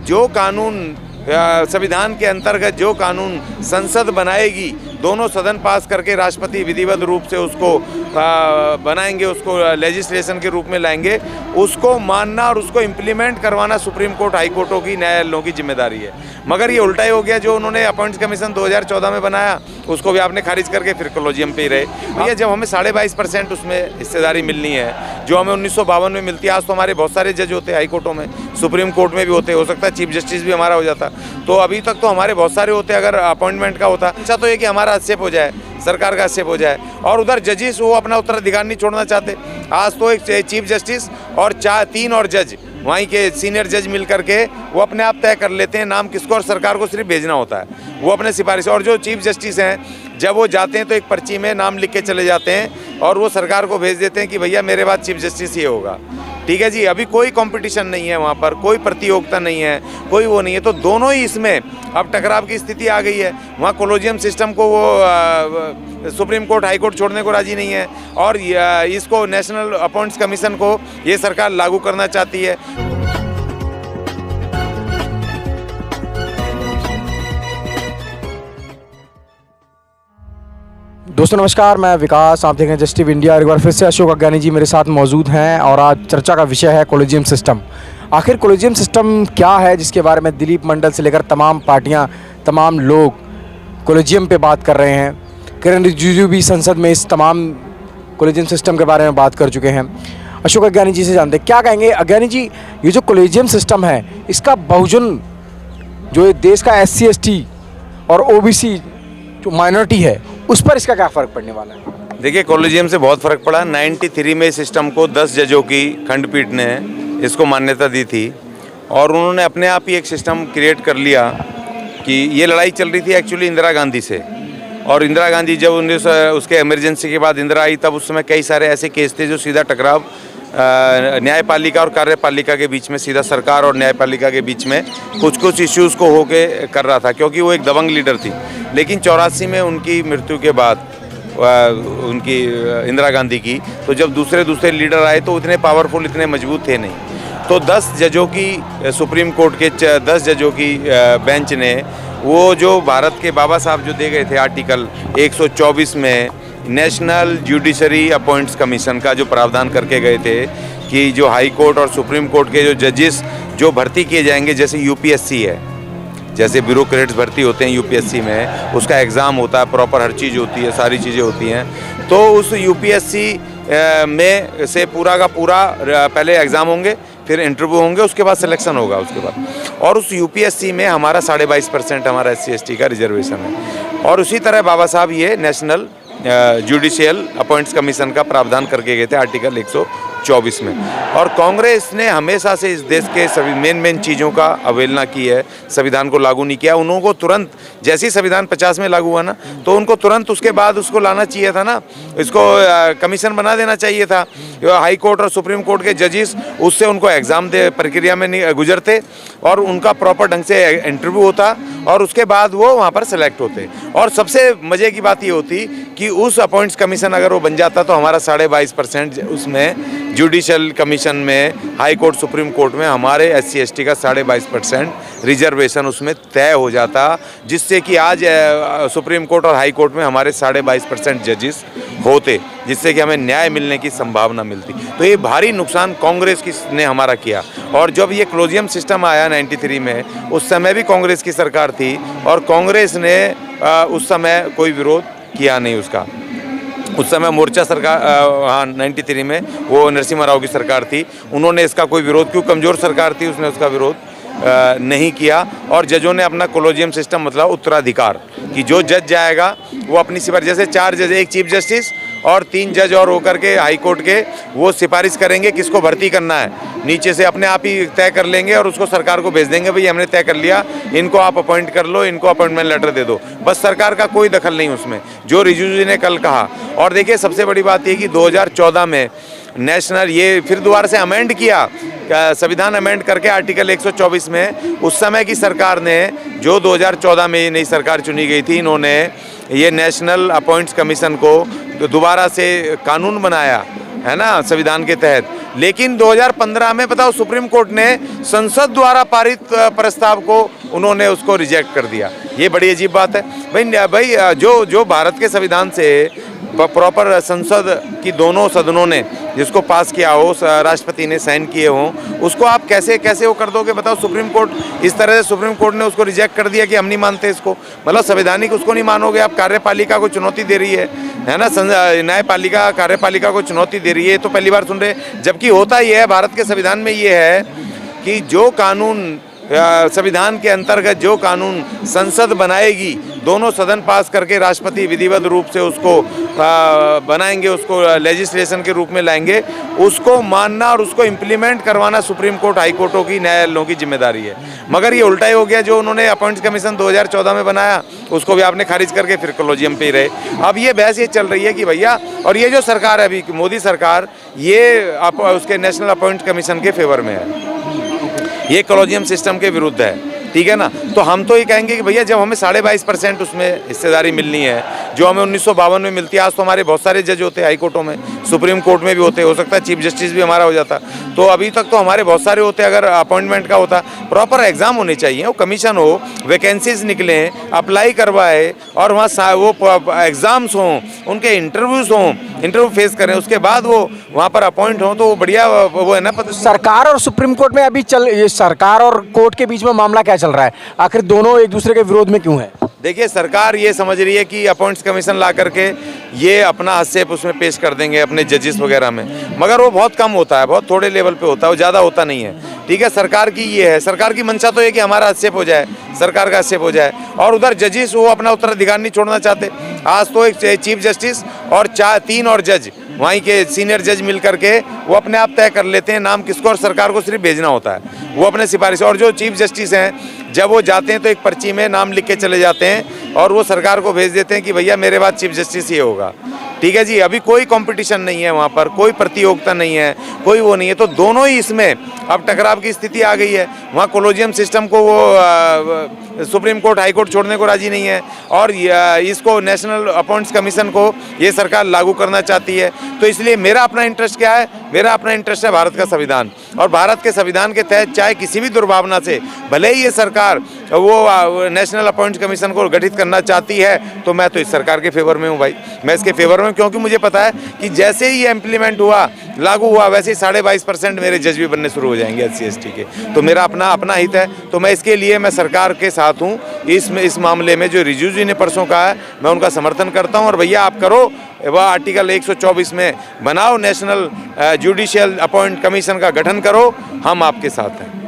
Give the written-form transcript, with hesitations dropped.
जो कानून संविधान के अंतर्गत जो कानून संसद बनाएगी, दोनों सदन पास करके राष्ट्रपति विधिवत रूप से उसको बनाएंगे, उसको लेजिस्लेशन के रूप में लाएंगे, उसको मानना और उसको इम्प्लीमेंट करवाना सुप्रीम कोर्ट, हाई कोर्टों की, न्यायालयों की जिम्मेदारी है। मगर ये उल्टा ही हो गया। जो उन्होंने अपॉइंट्स कमीशन 2014 में बनाया, उसको भी आपने खारिज करके फिर कॉलेजियम पे ही रहे। भैया जब हमें 22.5% उसमें हिस्सेदारी मिलनी है, जो हमें 1952 में मिलती है, आज तो हमारे बहुत सारे जज होते हैं हाई कोर्टों में, सुप्रीम कोर्ट में भी होते, हो सकता है चीफ जस्टिस भी हमारा हो जाता। तो अभी तक तो हमारे बहुत सारे होते, अगर अपॉइंटमेंट का होता। अच्छा तो ये कि हमारा हस्तक्षेप हो जाए, सरकार का हस्तक्षेप हो जाए। और उधर जजेस वो अपना उत्तराधिकार नहीं छोड़ना चाहते। आज तो एक चीफ जस्टिस और 3 और जज, वहीं के सीनियर जज मिल करके वो अपने आप तय कर लेते हैं नाम किसको, और सरकार को सिर्फ भेजना होता है, वो अपने सिफारिश। और जो चीफ जस्टिस हैं, जब वो जाते हैं तो एक पर्ची में नाम लिख के चले जाते हैं और वो सरकार को भेज देते हैं कि भैया मेरे बाद चीफ जस्टिस ये होगा। ठीक है जी, अभी कोई कंपटीशन नहीं है वहाँ पर, कोई प्रतियोगिता नहीं है, कोई वो नहीं है। तो दोनों ही इसमें अब टकराव की स्थिति आ गई है। वहाँ कॉलेजियम सिस्टम को वो सुप्रीम कोर्ट, हाई कोर्ट छोड़ने को राजी नहीं है, और इसको नेशनल अपॉइंट्स कमीशन को ये सरकार लागू करना चाहती है। दोस्तों नमस्कार, मैं विकास, आप देख रहे हैं जस्ट टिप इंडिया। एक बार फिर से अशोक अज्ञानी जी मेरे साथ मौजूद हैं और आज चर्चा का विषय है कॉलेजियम सिस्टम। आखिर कॉलेजियम सिस्टम क्या है, जिसके बारे में दिलीप मंडल से लेकर तमाम पार्टियां, तमाम लोग कॉलेजियम पे बात कर रहे हैं। किरण रिजिजू भी संसद में इस तमाम कॉलेजियम सिस्टम के बारे में बात कर चुके हैं। अशोक अज्ञानी जी से जानते हैं क्या कहेंगे। अज्ञानी जी, ये जो कॉलेजियम सिस्टम है, इसका बहुजन जो देश का SC ST और OBC जो माइनॉरिटी है, उस पर इसका क्या फ़र्क पड़ने वाला है? देखिए, कॉलेजियम से बहुत फ़र्क पड़ा। 93 में सिस्टम को 10 जजों की खंडपीठ ने इसको मान्यता दी थी, और उन्होंने अपने आप ही एक सिस्टम क्रिएट कर लिया कि ये लड़ाई चल रही थी एक्चुअली इंदिरा गांधी से। और इंदिरा गांधी जब उसके इमरजेंसी के बाद इंदिरा आई, तब उस समय कई सारे ऐसे केस थे जो सीधा टकराव न्यायपालिका और कार्यपालिका के बीच में, सीधा सरकार और न्यायपालिका के बीच में कुछ इश्यूज़ को होके कर रहा था, क्योंकि वो एक दबंग लीडर थी। लेकिन 84 में उनकी मृत्यु के बाद, उनकी इंदिरा गांधी की, तो जब दूसरे लीडर आए तो उतने पावरफुल, इतने मजबूत थे नहीं। तो 10 जजों की, सुप्रीम कोर्ट के 10 जजों की बेंच ने वो जो भारत के बाबा साहब जो दे गए थे आर्टिकल 124 में, नेशनल जुडिशरी अपॉइंट्स कमीशन का जो प्रावधान करके गए थे कि जो हाई कोर्ट और सुप्रीम कोर्ट के जो जजेस जो भर्ती किए जाएंगे, जैसे UPSC है, जैसे ब्यूरोक्रेट्स भर्ती होते हैं UPSC में, उसका एग्ज़ाम होता है, प्रॉपर हर चीज़ होती है, सारी चीज़ें होती हैं। तो उस UPSC में से पूरा का पूरा पहले एग्ज़ाम होंगे, फिर इंटरव्यू होंगे, उसके बाद सिलेक्शन होगा उसके बाद। और उस UPSC में हमारा 22.5% हमारा SC ST का रिजर्वेशन है। और उसी तरह बाबा साहब ये नेशनल जुडिशियल अपॉइंट्स कमीशन का प्रावधान करके गए थे आर्टिकल 124 में। और कांग्रेस ने हमेशा से इस देश के सभी मेन चीज़ों का अवहेलना की है, संविधान को लागू नहीं किया। उनको तुरंत, जैसे ही संविधान 50 में लागू हुआ ना, तो उनको तुरंत उसके बाद उसको लाना चाहिए था ना, इसको कमीशन बना देना चाहिए था। हाई कोर्ट और सुप्रीम कोर्ट के जजेस उससे उनको एग्ज़ाम दे प्रक्रिया में गुजरते, और उनका प्रॉपर ढंग से इंटरव्यू होता, और उसके बाद वो वहाँ पर सेलेक्ट होते। और सबसे मज़े की बात ये होती कि उस अपॉइंट्स कमीशन अगर वो बन जाता, तो हमारा 22.5% उसमें जुडिशल कमीशन में, हाई कोर्ट, सुप्रीम कोर्ट में हमारे SC ST का 22.5% रिजर्वेशन उसमें तय हो जाता, जिससे कि आज सुप्रीम कोर्ट और हाई कोर्ट में हमारे 22.5% जजेस होते, जिससे कि हमें न्याय मिलने की संभावना मिलती। तो ये भारी नुकसान कांग्रेस ने हमारा किया। और जब ये कॉलेजियम सिस्टम आया 93 में, उस समय भी कांग्रेस की सरकार थी, और कांग्रेस ने उस समय कोई विरोध किया नहीं उसका। उस समय मोर्चा सरकार, हाँ 93 में वो नरसिम्हा राव की सरकार थी, उन्होंने इसका कोई विरोध, क्यों कमज़ोर सरकार थी, उसने उसका विरोध नहीं किया। और जजों ने अपना कॉलेजियम सिस्टम, मतलब उत्तराधिकार, कि जो जज जाएगा वो अपनी सिफारिश, जैसे 4 जज, एक चीफ जस्टिस और 3 जज और होकर के हाई कोर्ट के, वो सिफारिश करेंगे किसको भर्ती करना है, नीचे से अपने आप ही तय कर लेंगे और उसको सरकार को भेज देंगे, भाई हमने तय कर लिया, इनको आप अपॉइंट कर लो, इनको अपॉइंटमेंट लेटर दे दो, बस सरकार का कोई दखल नहीं उसमें, जो रिजिजू जी ने कल कहा। और देखिए, सबसे बड़ी बात ये कि 2014 में नेशनल, ये फिर दोबारा से अमेंड किया, संविधान अमेंड करके आर्टिकल 124 में, उस समय की सरकार ने, जो 2014 में नई सरकार चुनी गई थी, इन्होंने ये नेशनल अपॉइंट्स कमीशन को दोबारा से कानून बनाया है ना संविधान के तहत, लेकिन 2015 में बताओ सुप्रीम कोर्ट ने संसद द्वारा पारित प्रस्ताव को उन्होंने उसको रिजेक्ट कर दिया। ये बड़ी अजीब बात है भाई जो भारत के संविधान से प्रॉपर संसद की दोनों सदनों ने जिसको पास किया हो, राष्ट्रपति ने साइन किए हों, उसको आप कैसे वो कर दोगे बताओ। सुप्रीम कोर्ट इस तरह से सुप्रीम कोर्ट ने उसको रिजेक्ट कर दिया कि हम नहीं मानते इसको, मतलब संवैधानिक उसको नहीं मानोगे आप। कार्यपालिका को चुनौती दे रही है ना, न्यायपालिका कार्यपालिका को चुनौती दे रही है, तो पहली बार सुन रहे। जबकि होता ये है, भारत के संविधान में ये है कि जो कानून संविधान के अंतर्गत जो कानून संसद बनाएगी, दोनों सदन पास करके राष्ट्रपति विधिवत रूप से उसको बनाएंगे, उसको लेजिस्लेशन के रूप में लाएंगे, उसको मानना और उसको इम्प्लीमेंट करवाना सुप्रीम कोर्ट, हाई कोर्टों की, न्यायालयों की जिम्मेदारी है। मगर ये उल्टा ही हो गया। जो उन्होंने अपॉइंट्स कमीशन 2014 में बनाया उसको भी आपने खारिज करके फिर कॉलेजियम पे ही रहे। अब ये बहस ये चल रही है कि भैया, और ये जो सरकार है अभी मोदी सरकार, ये उसके नेशनल अपॉइंट कमीशन के फेवर में है, ये कॉलेजियम सिस्टम के विरुद्ध है, ठीक है ना। तो हम तो ये कहेंगे कि भैया जब हमें 22.5% उसमें हिस्सेदारी मिलनी है, जो हमें 1952 में मिलती है, आज तो हमारे बहुत सारे जज होते हैं हाई कोर्टों में, सुप्रीम कोर्ट में भी होते, हो सकता है चीफ जस्टिस भी हमारा हो जाता, तो अभी तक तो हमारे बहुत सारे होते। अगर अपॉइंटमेंट का होता, प्रॉपर एग्जाम होने चाहिए, वो कमीशन हो, वैकेंसीज निकले, अप्लाई करवाए और वहाँ वो एग्जाम्स हों, उनके इंटरव्यूज़ हों, इंटरव्यू फेस करें, उसके बाद वो वहाँ पर अपॉइंट हों, तो वो बढ़िया वो है ना। सरकार और सुप्रीम कोर्ट में अभी ये सरकार और कोर्ट के बीच में मामला क्या चल रहा है? आखिर दोनों एक दूसरे के विरोध में क्यों है? देखिए, सरकार ये समझ रही है कि अपॉइंट्स कमीशन ला करके ये अपना हस्तक्षेप उसमें पेश कर देंगे अपने जजेस वगैरह में, मगर वो बहुत कम होता है, बहुत थोड़े लेवल पे होता है, वो ज़्यादा होता नहीं है, ठीक है। सरकार की ये है, सरकार की मंशा तो ये कि हमारा हस्तक्षेप हो जाए, सरकार का हस्तक्षेप हो जाए, और उधर जजेस वो अपना उत्तराधिकार नहीं छोड़ना चाहते। आज तो एक चीफ जस्टिस और 3 और जज, वहीं के सीनियर जज मिल करके वो अपने आप तय कर लेते हैं नाम किसको, और सरकार को सिर्फ भेजना होता है वो अपने सिफारिश। और जो चीफ जस्टिस हैं, जब वो जाते हैं तो एक पर्ची में नाम लिख के चले जाते हैं और वो सरकार को भेज देते हैं कि भैया मेरे बाद चीफ जस्टिस ये होगा, ठीक है जी। अभी कोई कंपटीशन नहीं है वहाँ पर, कोई प्रतियोगिता नहीं है, कोई वो नहीं है, तो दोनों ही इसमें अब टकराव की स्थिति आ गई है। वहाँ कॉलेजियम सिस्टम को वो सुप्रीम कोर्ट, हाई कोर्ट छोड़ने को राजी नहीं है, और इसको नेशनल अपॉइंट्स कमीशन को ये सरकार लागू करना चाहती है। तो इसलिए मेरा अपना इंटरेस्ट क्या है? मेरा अपना इंटरेस्ट है भारत का संविधान, और भारत के संविधान के तहत चाहे किसी भी दुर्भावना से भले ही ये सरकार वो नेशनल अपॉइंट्स कमीशन को गठित करना चाहती है, तो मैं तो इस सरकार के फेवर में हूँ भाई, मैं इसके फेवर में, क्योंकि मुझे पता है कि जैसे ही ये इम्प्लीमेंट हुआ, लागू हुआ, वैसे ही 22.5% मेरे जज भी बनने शुरू हो जाएंगे SC ST के। तो मेरा अपना हित है, तो मैं इसके लिए मैं सरकार के साथ हूँ इस मामले में। जो रिजू जी ने परसों कहा है, मैं उनका समर्थन करता हूँ। और भैया आप करो, वह आर्टिकल 124 में बनाओ, नेशनल जुडिशियल अपॉइंट कमीशन का गठन करो, हम आपके साथ हैं।